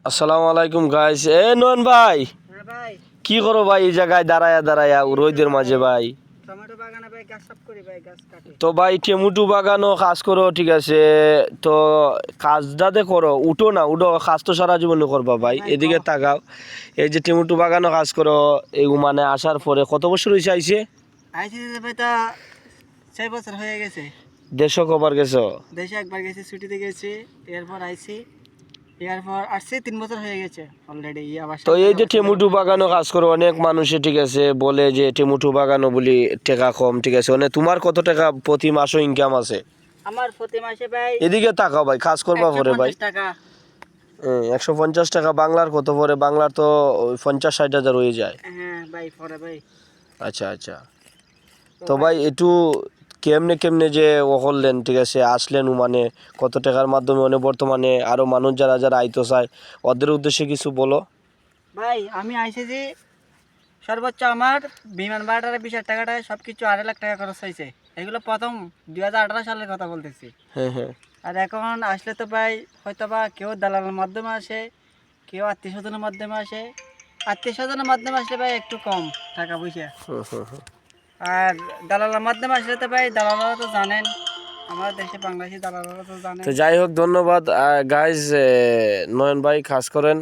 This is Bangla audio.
আসসালামু আলাইকুম গাইস। নয়ন ভাই, হ্যাঁ ভাই, কি করো ভাই এই জায়গায় দাঁড়ায়া দাঁড়ায়া রোদের মাঝে ভাই? টমেটো বাগানে ভাই গাছ সাফ করি ভাই, গাছ কাটি। তো ভাই টেমুটু বাগানও কাজ করো, ঠিক আছে। তো কাজটাতে করো, উঠো না, উঠো, কাজ তো সারা জীবনে করবা ভাই। ভাই, এদিকে তাকাও, এই যে টেমুটু বাগানও কাজ করো, এই মানে আসার পরে কত বছর হয়েছে আইছে? আইসি যে ভাই তা 6 বছর হয়ে গেছে। দেড়শো কবার গেছো? দেশে একবার গেছি, ছুটিতে গেছি, এরপর আইসি, এরপর আসছি 3 বছর হয়ে গেছে অলরেডি। আবার তো এই যে টেমুটু বাগানও কাজ করো, অনেক মানুষে ঠিক আছে বলে যে টেমুটু বাগানও বলি টাকা কম, ঠিক আছে। মানে তোমার কত টাকা প্রতি মাসও ইনকাম আছে? আমার প্রতি মাসে ভাই এদিকে তাকাও ভাই, কাজ করবা পরে ভাই। 150 টাকা। 150 টাকা বাংলার কত পরে? বাংলার তো ওই 50-60 হাজার হয়ে যায়। হ্যাঁ ভাই, পরে ভাই। আচ্ছা আচ্ছা। তো ভাই একটু কেমনে কেমনে যে ও করলেন, ঠিক আছে, আসলেন মানে কত টাকার মাধ্যমে, মানে বর্তমানে আরো মানুষ যারা যারা আইতো চায় ওদের উদ্দেশ্যে কিছু বলো। ভাই আমি আইসি যে সর্বোচ্চ আমার বিমান ভাড়াটার 20,000 টাকাটায় সব কিছু 2.5 লাখ টাকা খরচ হয়েছে। এগুলো প্রথম 2018 সালের কথা বলতেছি। হ্যাঁ হ্যাঁ। আর এখন আসলে তো ভাই হয়তো বা কেউ দালালের মাধ্যমে আসে, কেউ আত্মীয় স্বজনের মাধ্যমে আসে। আত্মীয় স্বজনের মাধ্যমে আসলে ভাই একটু কম টাকা পয়সা, আর দালালের মাধ্যমে আসলে তো ভাই দালালরা তো জানেন, আমার দেশে বাংলাদেশি দালালরা তো জানেন। তো যাই হোক, ধন্যবাদ গাইজ। নয়ন ভাই কাজ করেন।